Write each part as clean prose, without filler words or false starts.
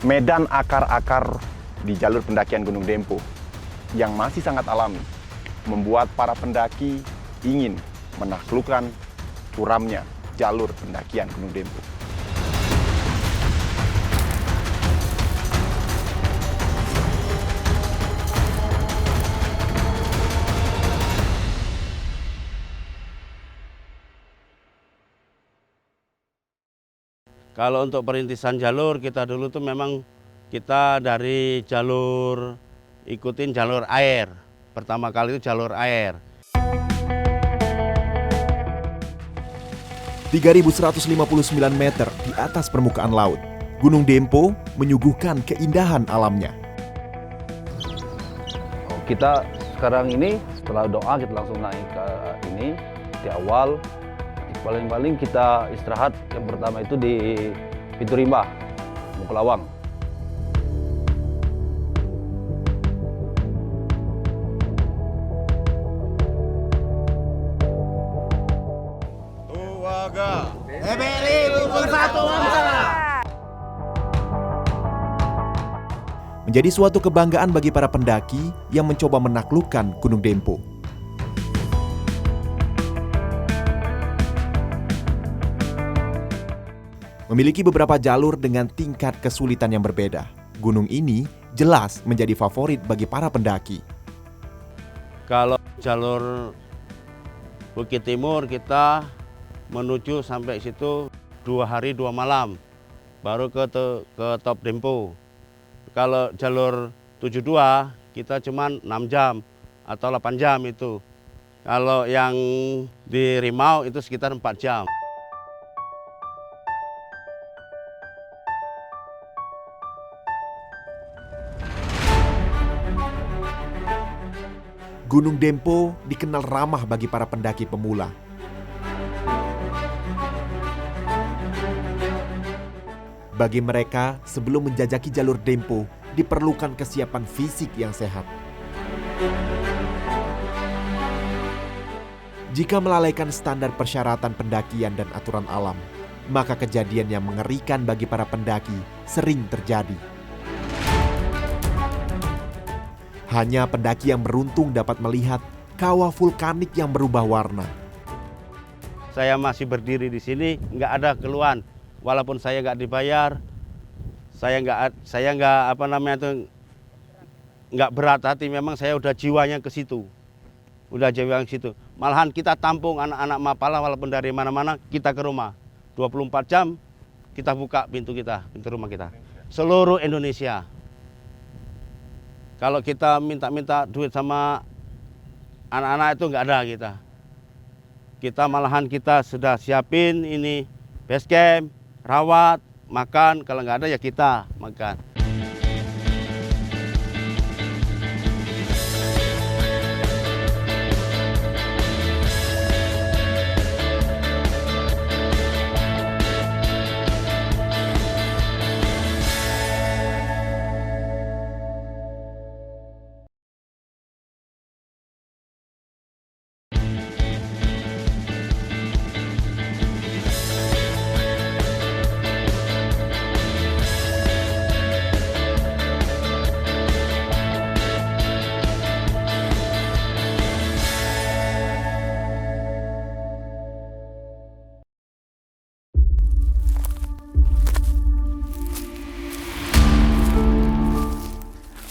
Medan akar-akar di jalur pendakian Gunung Dempo yang masih sangat alami membuat para pendaki ingin menaklukkan curamnya jalur pendakian Gunung Dempo. Kalau untuk perintisan jalur kita dulu tuh memang kita dari jalur ikutin jalur air. Pertama kali itu jalur air. 3.159 meter di atas permukaan laut, Gunung Dempo menyuguhkan keindahan alamnya. Kita sekarang ini setelah doa kita langsung naik ke ini di awal. Paling-paling kita istirahat yang pertama itu di Pintu Rimba, Bukulawang. Tuaga. TPRI Bersatu Bangsa. Menjadi suatu kebanggaan bagi para pendaki yang mencoba menaklukkan Gunung Dempo. Memiliki beberapa jalur dengan tingkat kesulitan yang berbeda, gunung ini jelas menjadi favorit bagi para pendaki. Kalau jalur Bukit Timur kita menuju sampai situ 2 hari 2 malam, baru ke top Dempo. Kalau jalur 72 kita cuma 6 jam atau 8 jam itu. Kalau yang di Rimau itu sekitar 4 jam. Gunung Dempo dikenal ramah bagi para pendaki pemula. Bagi mereka, sebelum menjajaki jalur Dempo, diperlukan kesiapan fisik yang sehat. Jika melalaikan standar persyaratan pendakian dan aturan alam, maka kejadian yang mengerikan bagi para pendaki sering terjadi. Hanya pendaki yang beruntung dapat melihat kawah vulkanik yang berubah warna. Saya masih berdiri di sini, nggak ada keluhan. Walaupun saya nggak dibayar, saya nggak apa namanya itu nggak berat hati. Memang saya udah jiwanya ke situ, udah jiwanya ke situ. Malahan kita tampung anak-anak Mapala walaupun dari mana-mana kita ke rumah. 24 jam kita buka pintu rumah kita. Seluruh Indonesia. Kalau kita minta duit sama anak-anak itu nggak ada kita. Kita malahan kita sudah siapin ini base camp, rawat, makan. Kalau nggak ada ya kita makan.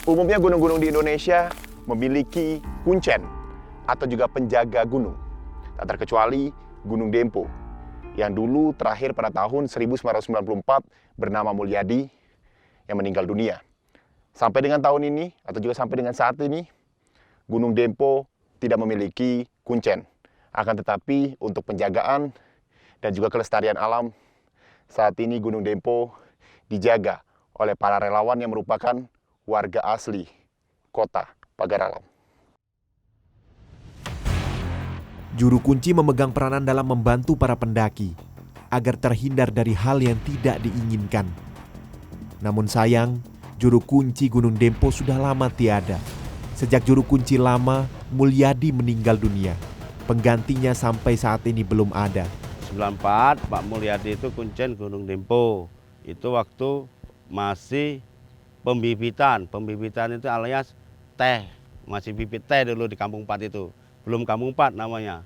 Umumnya gunung-gunung di Indonesia memiliki kuncen atau juga penjaga gunung. Tak terkecuali Gunung Dempo yang dulu terakhir pada tahun 1994 bernama Mulyadi yang meninggal dunia. Sampai dengan tahun ini atau juga sampai dengan saat ini Gunung Dempo tidak memiliki kuncen. Akan tetapi untuk penjagaan dan juga kelestarian alam saat ini Gunung Dempo dijaga oleh para relawan yang merupakan warga asli kota Pagar Alam. Juru kunci memegang peranan dalam membantu para pendaki agar terhindar dari hal yang tidak diinginkan. Namun sayang, juru kunci Gunung Dempo sudah lama tiada. Sejak juru kunci lama, Mulyadi meninggal dunia. Penggantinya sampai saat ini belum ada. 94 Pak Mulyadi itu kuncen Gunung Dempo. Itu waktu masih pembibitan. Pembibitan itu alias teh, masih bibit teh dulu di Kampung 4 itu. Belum Kampung 4 namanya.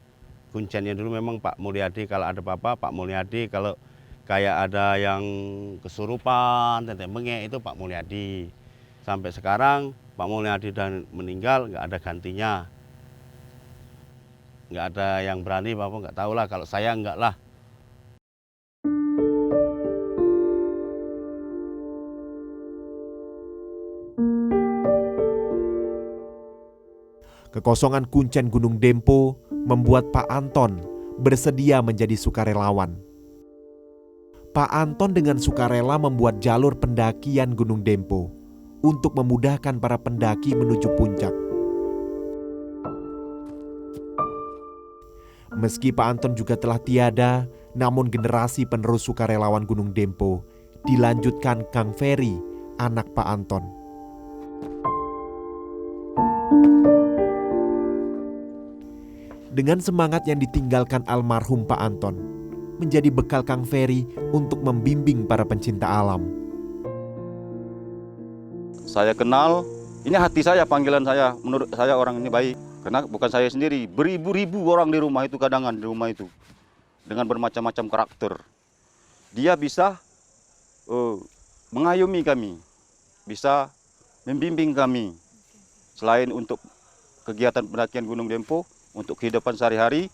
Kuncennya dulu memang Pak Mulyadi, kalau ada apa-apa Pak Mulyadi, kalau kayak ada yang kesurupan, tetek bengek itu Pak Mulyadi. Sampai sekarang Pak Mulyadi dan meninggal, nggak ada gantinya. Nggak ada yang berani, Bapak nggak tahu lah, kalau saya nggak lah. Kekosongan kuncen Gunung Dempo membuat Pak Anton bersedia menjadi sukarelawan. Pak Anton dengan sukarela membuat jalur pendakian Gunung Dempo untuk memudahkan para pendaki menuju puncak. Meski Pak Anton juga telah tiada, namun generasi penerus sukarelawan Gunung Dempo dilanjutkan Kang Ferry, anak Pak Anton. Dengan semangat yang ditinggalkan almarhum Pak Anton, menjadi bekal Kang Ferry untuk membimbing para pencinta alam. Saya kenal, ini hati saya, panggilan saya. Menurut saya orang ini baik. Karena bukan saya sendiri, beribu-ribu orang di rumah itu, kadangan di rumah itu. Dengan bermacam-macam karakter. Dia bisa mengayomi kami, bisa membimbing kami. Selain untuk kegiatan pendakian Gunung Dempo, untuk kehidupan sehari-hari,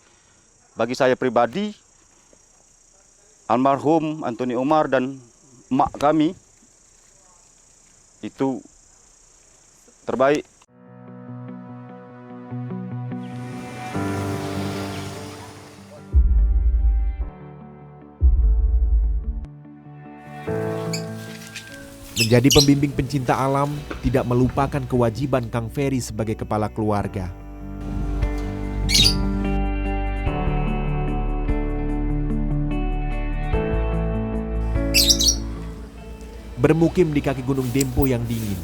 bagi saya pribadi, almarhum Antoni Umar dan emak kami, itu terbaik. Menjadi pembimbing pencinta alam tidak melupakan kewajiban Kang Ferry sebagai kepala keluarga. Bermukim di kaki Gunung Dempo yang dingin.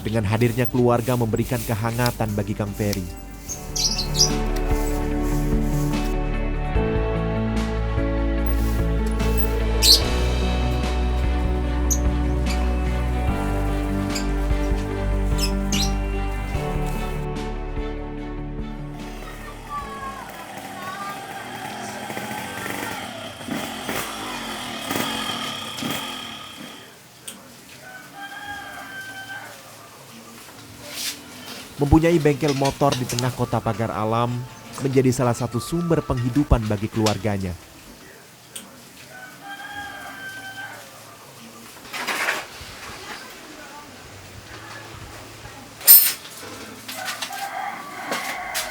Dengan hadirnya keluarga memberikan kehangatan bagi Kang Ferry. Mempunyai bengkel motor di tengah kota pagar alam menjadi salah satu sumber penghidupan bagi keluarganya.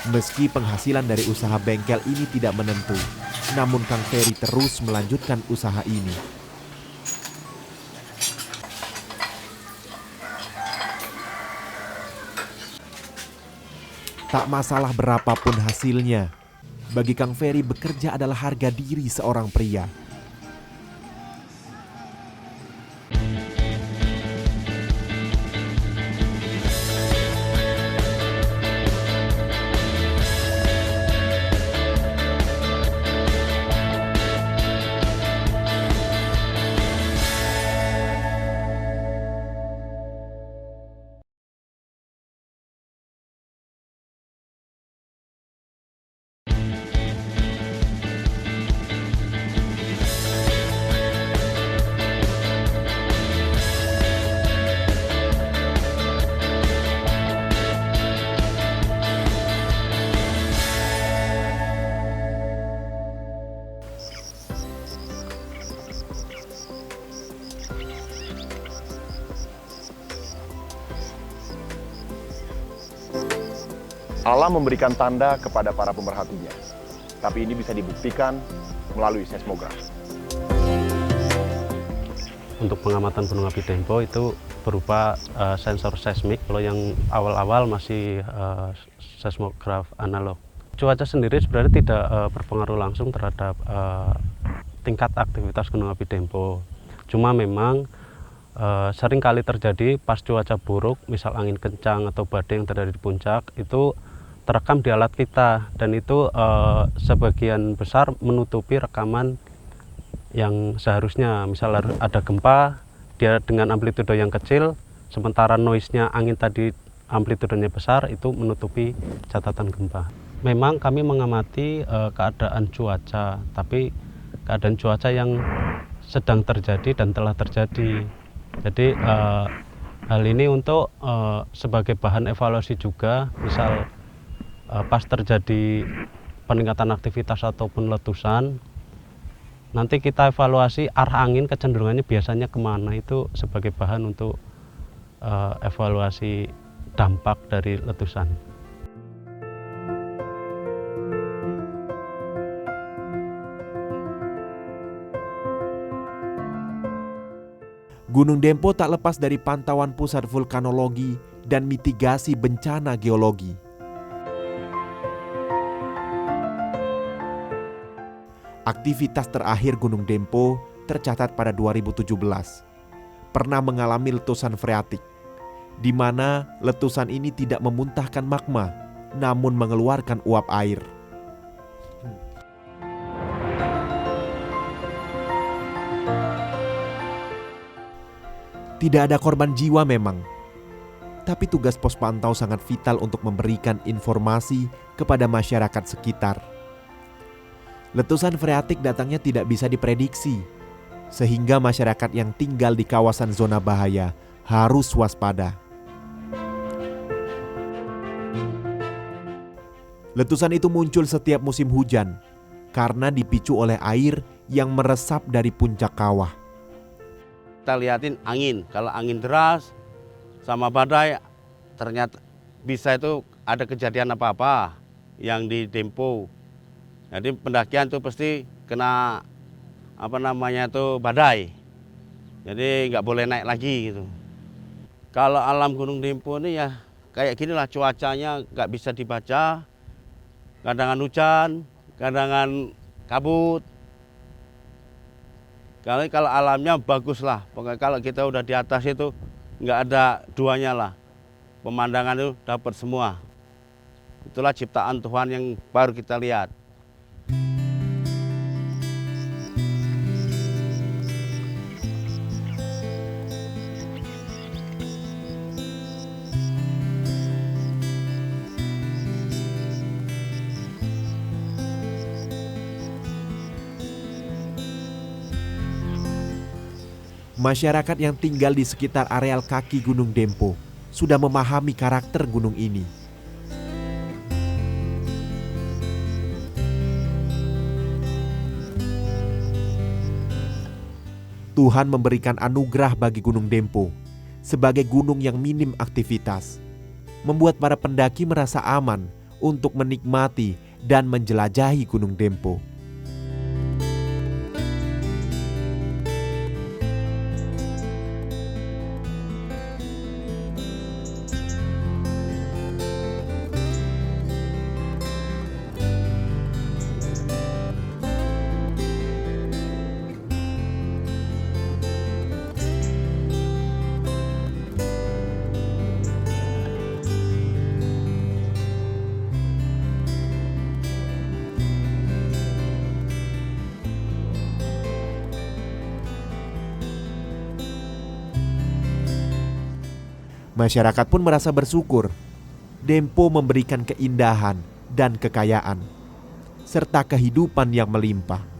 Meski penghasilan dari usaha bengkel ini tidak menentu, namun Kang Ferry terus melanjutkan usaha ini. Tak masalah berapapun hasilnya, bagi Kang Ferry bekerja adalah harga diri seorang pria. Alam memberikan tanda kepada para pemerhatinya, tapi ini bisa dibuktikan melalui seismograf. Untuk pengamatan Gunung Api Dempo itu berupa sensor seismik, kalau yang awal-awal masih seismograf analog. Cuaca sendiri sebenarnya tidak berpengaruh langsung terhadap tingkat aktivitas Gunung Api Dempo. Cuma memang sering kali terjadi pas cuaca buruk, misal angin kencang atau badai yang terjadi di puncak, itu terekam di alat kita, dan itu sebagian besar menutupi rekaman yang seharusnya. Misal ada gempa, dia dengan amplitudo yang kecil, sementara noise-nya angin tadi amplitudenya besar, itu menutupi catatan gempa. Memang kami mengamati keadaan cuaca, tapi keadaan cuaca yang sedang terjadi dan telah terjadi. Jadi hal ini untuk sebagai bahan evaluasi juga, misal pas terjadi peningkatan aktivitas ataupun letusan, nanti kita evaluasi arah angin kecenderungannya biasanya kemana, itu sebagai bahan untuk evaluasi dampak dari letusan. Gunung Dempo tak lepas dari pantauan Pusat Vulkanologi dan Mitigasi Bencana Geologi. Aktivitas terakhir Gunung Dempo tercatat pada 2017. Pernah mengalami letusan freatik, di mana letusan ini tidak memuntahkan magma, namun mengeluarkan uap air. Tidak ada korban jiwa memang, tapi tugas pos pantau sangat vital untuk memberikan informasi kepada masyarakat sekitar. Letusan freatik datangnya tidak bisa diprediksi, sehingga masyarakat yang tinggal di kawasan zona bahaya harus waspada. Letusan itu muncul setiap musim hujan karena dipicu oleh air yang meresap dari puncak kawah. Kita lihatin angin, kalau angin deras sama badai ternyata bisa itu ada kejadian apa-apa yang di Dempo. Jadi pendakian tuh pasti kena badai. Jadi nggak boleh naik lagi gitu. Kalau alam Gunung Dempo ini ya kayak gini lah, cuacanya nggak bisa dibaca. Kadang hujan, kadang kabut. Kalau alamnya bagus lah, pokoknya kalau kita udah di atas itu nggak ada duanya lah. Pemandangan itu dapat semua. Itulah ciptaan Tuhan yang baru kita lihat. Masyarakat yang tinggal di sekitar areal kaki Gunung Dempo sudah memahami karakter gunung ini. Tuhan memberikan anugerah bagi Gunung Dempo sebagai gunung yang minim aktivitas, membuat para pendaki merasa aman untuk menikmati dan menjelajahi Gunung Dempo. Masyarakat pun merasa bersyukur. Dempo memberikan keindahan dan kekayaan, serta kehidupan yang melimpah.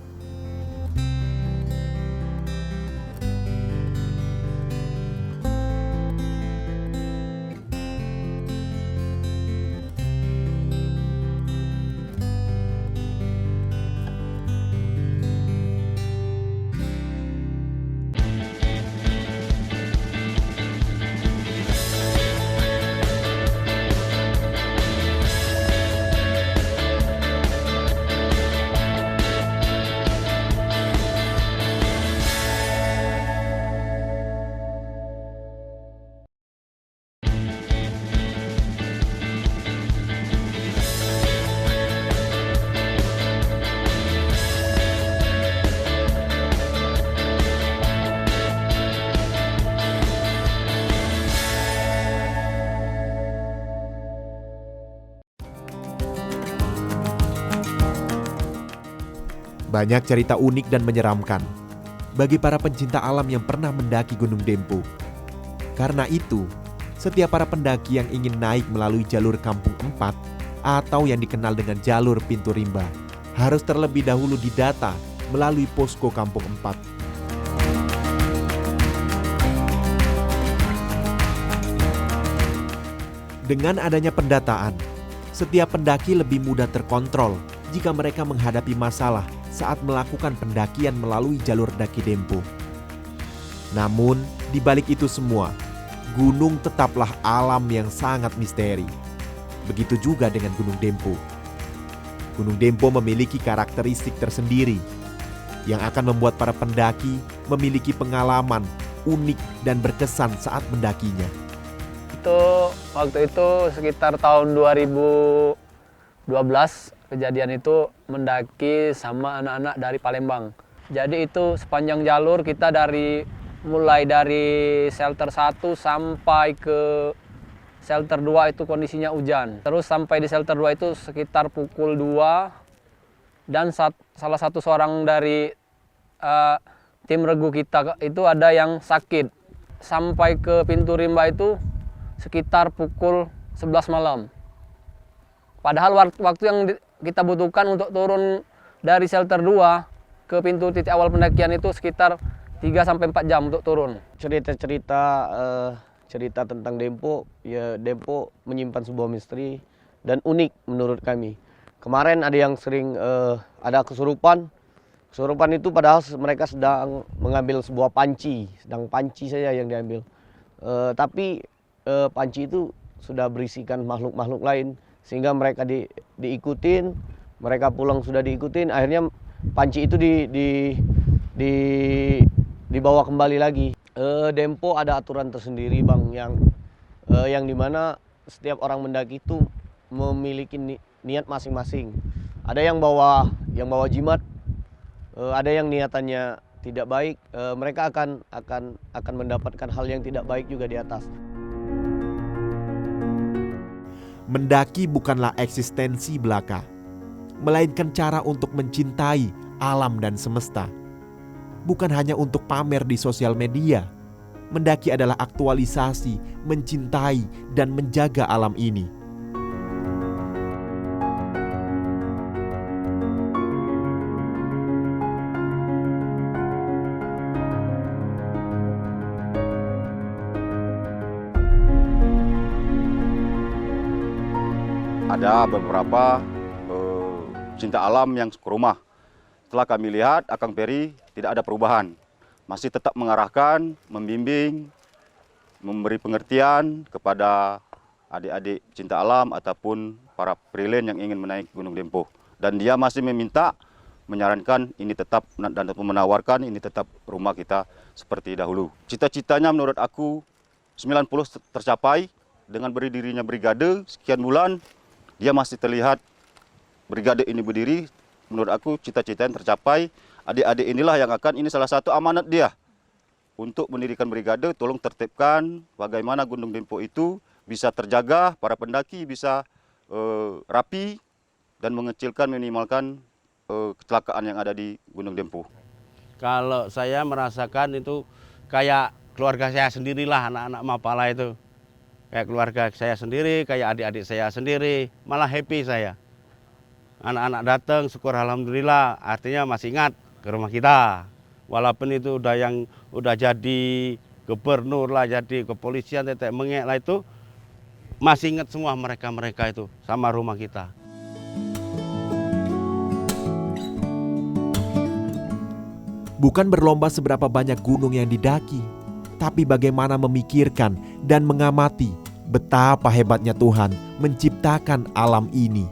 Banyak cerita unik dan menyeramkan. bagi para pencinta alam yang pernah mendaki Gunung Dempo. Karena itu, setiap para pendaki yang ingin naik melalui jalur Kampung 4 atau yang dikenal dengan jalur Pintu Rimba harus terlebih dahulu didata melalui posko Kampung 4. Dengan adanya pendataan, setiap pendaki lebih mudah terkontrol jika mereka menghadapi masalah saat melakukan pendakian melalui jalur daki Dempo. Namun, di balik itu semua, gunung tetaplah alam yang sangat misteri. Begitu juga dengan Gunung Dempo. Gunung Dempo memiliki karakteristik tersendiri yang akan membuat para pendaki memiliki pengalaman unik dan berkesan saat mendakinya. Waktu itu sekitar tahun 2012 kejadian itu mendaki sama anak-anak dari Palembang. Jadi itu sepanjang jalur kita mulai dari shelter 1 sampai ke shelter 2 itu kondisinya hujan. Terus sampai di shelter 2 itu sekitar pukul 2 dan salah satu seorang dari tim regu kita itu ada yang sakit. Sampai ke Pintu Rimba itu sekitar pukul 11 malam. Padahal waktu yang kita butuhkan untuk turun dari shelter 2 ke pintu titik awal pendakian itu sekitar 3-4 jam untuk turun. Cerita tentang Dempo, ya Dempo menyimpan sebuah misteri dan unik menurut kami. Kemarin ada yang sering ada kesurupan. Kesurupan itu padahal mereka sedang mengambil sebuah panci, sedang panci saja yang diambil. Tapi panci itu sudah berisikan makhluk-makhluk lain sehingga mereka diikutin, mereka pulang sudah diikutin, akhirnya panci itu dibawa kembali lagi. Dempo ada aturan tersendiri Bang yang dimana setiap orang mendaki itu memiliki niat masing-masing. Ada yang bawa jimat, ada yang niatannya tidak baik, mereka akan mendapatkan hal yang tidak baik juga di atas. Mendaki bukanlah eksistensi belaka, melainkan cara untuk mencintai alam dan semesta. Bukan hanya untuk pamer di sosial media, mendaki adalah aktualisasi, mencintai, dan menjaga alam ini. Ada beberapa cinta alam yang ke rumah. Setelah kami lihat, Akang Peri tidak ada perubahan. Masih tetap mengarahkan, membimbing, memberi pengertian kepada adik-adik cinta alam ataupun para freelance yang ingin menaik Gunung Dempo. Dan dia masih menyarankan ini tetap dan menawarkan ini tetap rumah kita seperti dahulu. Cita-citanya menurut aku 90 tercapai dengan berdirinya brigade sekian bulan. Dia masih terlihat brigade ini berdiri, menurut aku cita-cita yang tercapai. Adik-adik inilah yang ini salah satu amanat dia untuk mendirikan brigade, tolong tertibkan bagaimana Gunung Dempo itu bisa terjaga, para pendaki bisa rapi dan mengecilkan, minimalkan kecelakaan yang ada di Gunung Dempo. Kalau saya merasakan itu kayak keluarga saya sendirilah, anak-anak Mapala itu. Kayak keluarga saya sendiri, kayak adik-adik saya sendiri, malah happy saya. Anak-anak datang, syukur alhamdulillah, artinya masih ingat ke rumah kita. Walaupun itu udah jadi gubernur lah, jadi kepolisian, tetek mengek lah itu, masih ingat semua mereka itu sama rumah kita. Bukan berlomba seberapa banyak gunung yang didaki, tapi bagaimana memikirkan dan mengamati betapa hebatnya Tuhan menciptakan alam ini.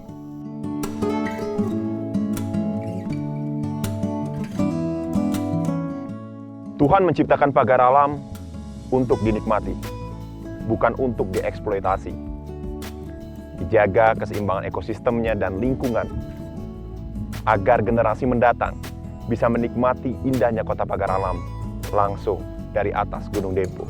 Tuhan menciptakan pagar alam untuk dinikmati, bukan untuk dieksploitasi. Dijaga keseimbangan ekosistemnya dan lingkungan, agar generasi mendatang bisa menikmati indahnya kota pagar alam langsung dari atas Gunung Dempo.